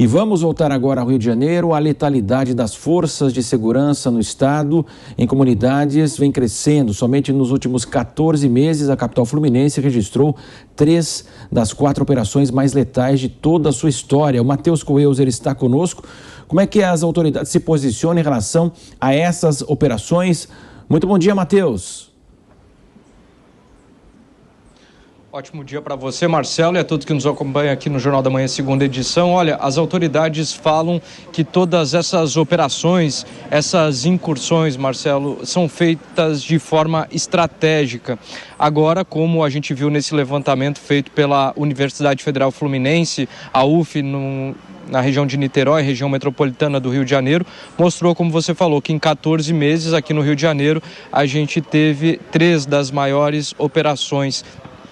E vamos voltar agora ao Rio de Janeiro. A letalidade das forças de segurança no estado, em comunidades, vem crescendo. Somente nos últimos 14 meses, a capital fluminense registrou 3 das 4 operações mais letais de toda a sua história. O Matheus Coelho está conosco. Como é que as autoridades se posicionam em relação a essas operações? Muito bom dia, Matheus. Ótimo dia para você, Marcelo, e a todos que nos acompanham aqui no Jornal da Manhã, segunda edição. Olha, as autoridades falam que todas essas operações, essas incursões, Marcelo, são feitas de forma estratégica. Agora, como a gente viu nesse levantamento feito pela Universidade Federal Fluminense, a UF, na região de Niterói, região metropolitana do Rio de Janeiro, mostrou, como você falou, que em 14 meses aqui no Rio de Janeiro a gente teve 3 das maiores operações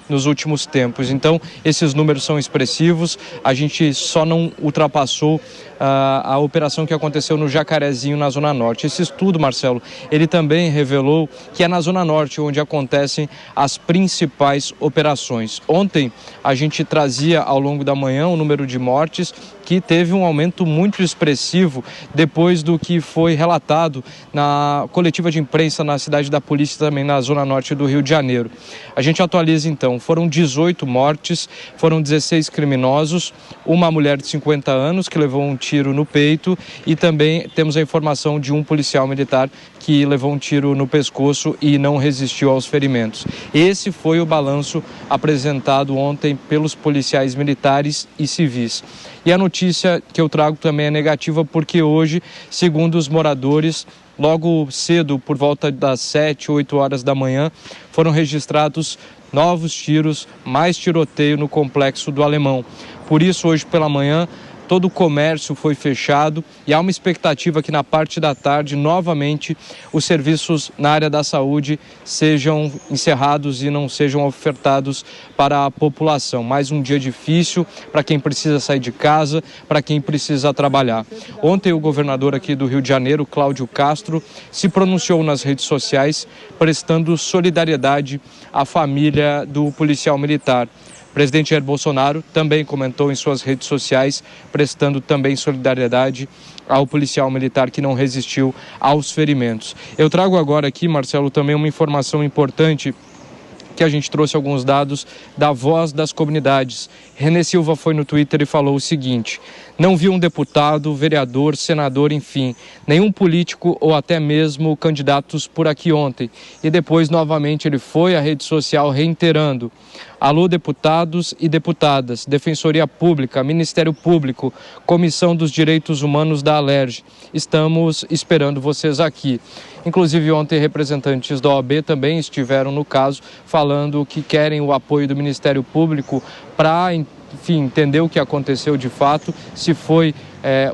nos últimos tempos. Então, esses números são expressivos. A gente só não ultrapassou a operação que aconteceu no Jacarezinho, na Zona Norte. Esse estudo, Marcelo, ele também revelou que é na Zona Norte onde acontecem as principais operações. Ontem, a gente trazia ao longo da manhã o número de mortes, que teve um aumento muito expressivo depois do que foi relatado na coletiva de imprensa na cidade da polícia, também na Zona Norte do Rio de Janeiro. A gente atualiza então, foram 18 mortes, foram 16 criminosos, uma mulher de 50 anos que levou um tiro no peito e também temos a informação de um policial militar que levou um tiro no pescoço e não resistiu aos ferimentos. Esse foi o balanço apresentado ontem pelos policiais militares e civis. E a notícia que eu trago também é negativa porque hoje, segundo os moradores, logo cedo, por volta das 7, 8 horas da manhã, foram registrados novos tiros, mais tiroteio no complexo do Alemão. Por isso, hoje pela manhã, todo o comércio foi fechado e há uma expectativa que na parte da tarde, novamente, os serviços na área da saúde sejam encerrados e não sejam ofertados para a população. Mais um dia difícil para quem precisa sair de casa, para quem precisa trabalhar. Ontem o governador aqui do Rio de Janeiro, Cláudio Castro, se pronunciou nas redes sociais prestando solidariedade à família do policial militar. O presidente Jair Bolsonaro também comentou em suas redes sociais, prestando também solidariedade ao policial militar que não resistiu aos ferimentos. Eu trago agora aqui, Marcelo, também uma informação importante, que a gente trouxe alguns dados da Voz das Comunidades. René Silva foi no Twitter e falou o seguinte: não vi um deputado, vereador, senador, enfim, nenhum político ou até mesmo candidatos por aqui ontem. E depois, novamente, ele foi à rede social reiterando: alô, deputados e deputadas, Defensoria Pública, Ministério Público, Comissão dos Direitos Humanos da Alerj, estamos esperando vocês aqui. Inclusive, ontem, representantes da OAB também estiveram no caso, falando que querem o apoio do Ministério Público para, enfim, entender o que aconteceu de fato, se foi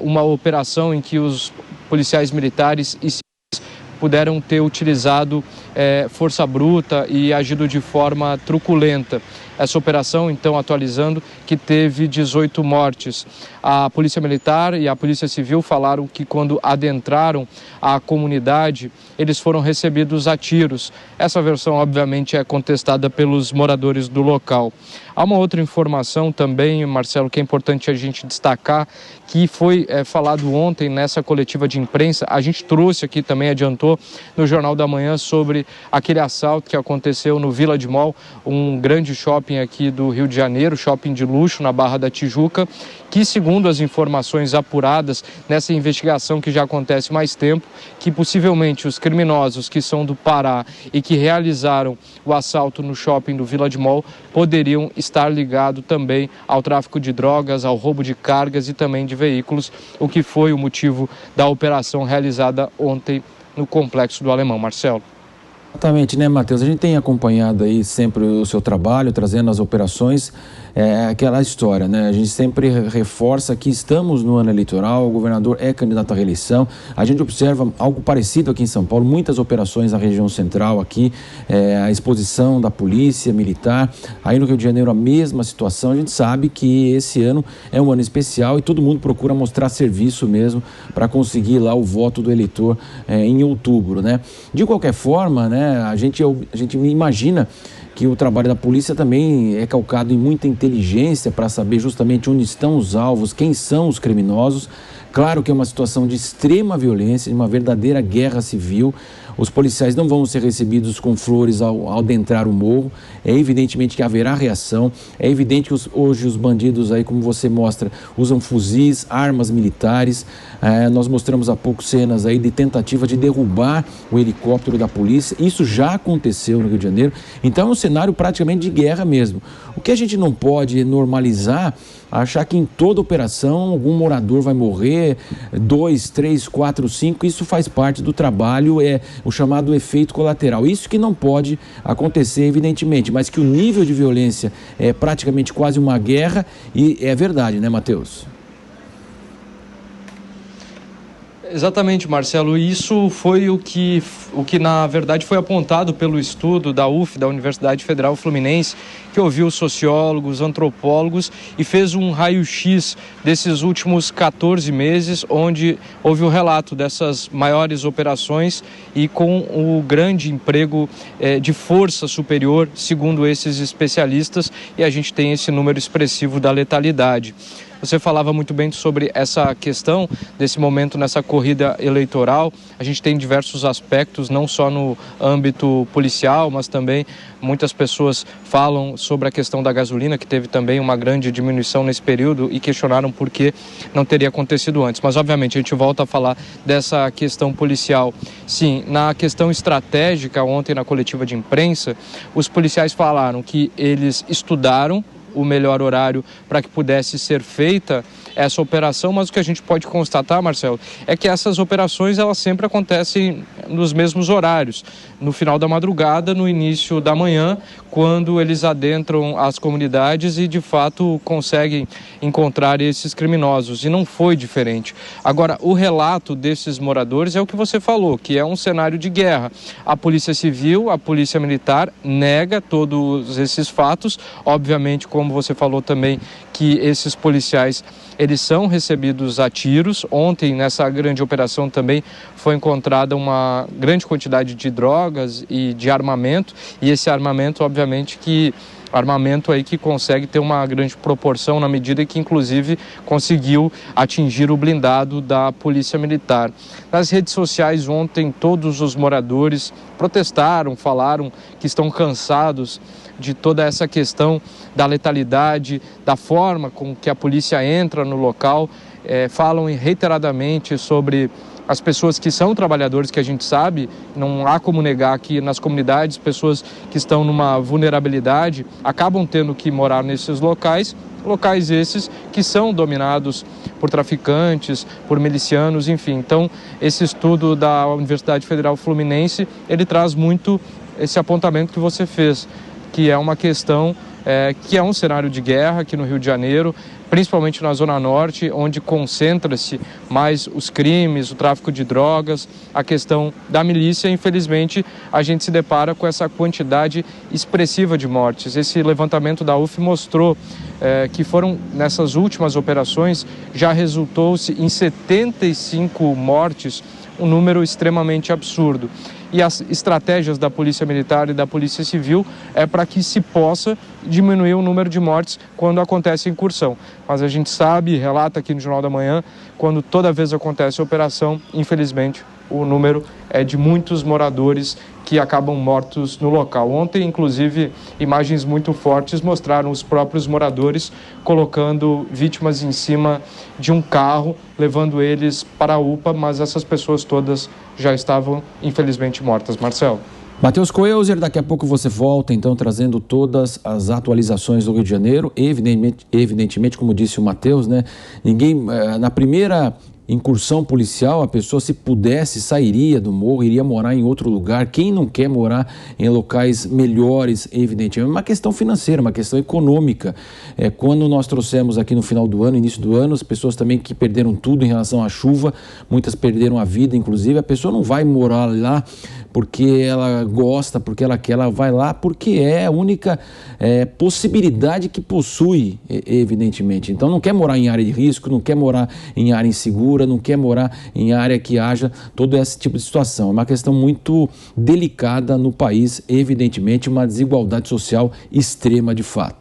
uma operação em que os policiais militares e civis puderam ter utilizado força bruta e agido de forma truculenta. Essa operação, então, atualizando, que teve 18 mortes. A Polícia Militar e a Polícia Civil falaram que quando adentraram a comunidade, eles foram recebidos a tiros. Essa versão, obviamente, é contestada pelos moradores do local. Há uma outra informação também, Marcelo, que é importante a gente destacar, que foi falado ontem nessa coletiva de imprensa. A gente trouxe aqui também, adiantou, no Jornal da Manhã, sobre aquele assalto que aconteceu no Village Mall, um grande shopping aqui do Rio de Janeiro, shopping de luxo na Barra da Tijuca, que, segundo as informações apuradas nessa investigação que já acontece há mais tempo, que possivelmente os criminosos que são do Pará e que realizaram o assalto no shopping do Village Mall poderiam estar ligados também ao tráfico de drogas, ao roubo de cargas e também de veículos, o que foi o motivo da operação realizada ontem no Complexo do Alemão. Marcelo. Exatamente, né, Matheus? A gente tem acompanhado aí sempre o seu trabalho, trazendo as operações, aquela história, né? A gente sempre reforça que estamos no ano eleitoral, o governador é candidato à reeleição, a gente observa algo parecido aqui em São Paulo, muitas operações na região central aqui, a exposição da polícia militar, aí no Rio de Janeiro a mesma situação. A gente sabe que esse ano é um ano especial e todo mundo procura mostrar serviço mesmo para conseguir lá o voto do eleitor em outubro, né? De qualquer forma, né, a gente imagina que o trabalho da polícia também é calcado em muita inteligência para saber justamente onde estão os alvos, quem são os criminosos. Claro que é uma situação de extrema violência, de uma verdadeira guerra civil. Os policiais não vão ser recebidos com flores ao adentrar o morro. É evidentemente que haverá reação. É evidente que hoje os bandidos aí, como você mostra, usam fuzis, armas militares. Nós mostramos há pouco cenas aí de tentativa de derrubar o helicóptero da polícia. Isso já aconteceu no Rio de Janeiro. Então é um cenário praticamente de guerra mesmo. O que a gente não pode normalizar, achar que em toda operação algum morador vai morrer, 2, 3, 4, 5, isso faz parte do trabalho, é o chamado efeito colateral. Isso que não pode acontecer, evidentemente, mas que o nível de violência é praticamente quase uma guerra, e é verdade, né, Matheus? Exatamente, Marcelo. Isso foi o que na verdade foi apontado pelo estudo da UF, da Universidade Federal Fluminense, que ouviu sociólogos, antropólogos e fez um raio-x desses últimos 14 meses, onde houve o relato dessas maiores operações e com o grande emprego de força superior, segundo esses especialistas, e a gente tem esse número expressivo da letalidade. Você falava muito bem sobre essa questão desse momento nessa corrida eleitoral. A gente tem diversos aspectos, não só no âmbito policial, mas também muitas pessoas falam sobre a questão da gasolina, que teve também uma grande diminuição nesse período, e questionaram por que não teria acontecido antes. Mas, obviamente, a gente volta a falar dessa questão policial. Sim, na questão estratégica, ontem na coletiva de imprensa, os policiais falaram que eles estudaram o melhor horário para que pudesse ser feita essa operação, mas o que a gente pode constatar, Marcelo, é que essas operações elas sempre acontecem nos mesmos horários, no final da madrugada, no início da manhã, quando eles adentram as comunidades e de fato conseguem encontrar esses criminosos, e não foi diferente. Agora, o relato desses moradores é o que você falou, que é um cenário de guerra. A Polícia Civil, a Polícia Militar nega todos esses fatos, obviamente, como você falou também, que esses policiais eles são recebidos a tiros. Ontem, nessa grande operação, também foi encontrada uma grande quantidade de drogas e de armamento, e esse armamento, obviamente, armamento aí que consegue ter uma grande proporção na medida que, inclusive, conseguiu atingir o blindado da Polícia Militar. Nas redes sociais ontem, todos os moradores protestaram, falaram que estão cansados de toda essa questão da letalidade, da forma com que a polícia entra no local, falam reiteradamente sobre as pessoas que são trabalhadores, que a gente sabe, não há como negar que nas comunidades, pessoas que estão numa vulnerabilidade acabam tendo que morar nesses locais esses que são dominados por traficantes, por milicianos, enfim. Então, esse estudo da Universidade Federal Fluminense, ele traz muito esse apontamento que você fez, que é uma questão, que é um cenário de guerra aqui no Rio de Janeiro, principalmente na Zona Norte, onde concentra-se mais os crimes, o tráfico de drogas, a questão da milícia. Infelizmente, a gente se depara com essa quantidade expressiva de mortes. Esse levantamento da UF mostrou que foram, nessas últimas operações, já resultou-se em 75 mortes, um número extremamente absurdo. E as estratégias da Polícia Militar e da Polícia Civil é para que se possa diminuir o número de mortes quando acontece a incursão. Mas a gente sabe, relata aqui no Jornal da Manhã, quando toda vez acontece a operação, infelizmente, o número é de muitos moradores que acabam mortos no local. Ontem, inclusive, imagens muito fortes mostraram os próprios moradores colocando vítimas em cima de um carro, levando eles para a UPA, mas essas pessoas todas já estavam, infelizmente, mortas. Marcelo. Matheus Coelzer, daqui a pouco você volta, então, trazendo todas as atualizações do Rio de Janeiro. Evidentemente, como disse o Matheus, né? Na primeira incursão policial, a pessoa, se pudesse, sairia do morro, iria morar em outro lugar. Quem não quer morar em locais melhores, evidentemente? É uma questão financeira, uma questão econômica. Quando nós trouxemos aqui no final do ano, início do ano, as pessoas também que perderam tudo em relação à chuva, muitas perderam a vida, inclusive. A pessoa não vai morar lá porque ela gosta, porque ela quer, ela vai lá porque é a única possibilidade que possui, evidentemente. Então não quer morar em área de risco, não quer morar em área insegura. insegura, não quer morar em área que haja todo esse tipo de situação. É uma questão muito delicada no país, evidentemente uma desigualdade social extrema de fato.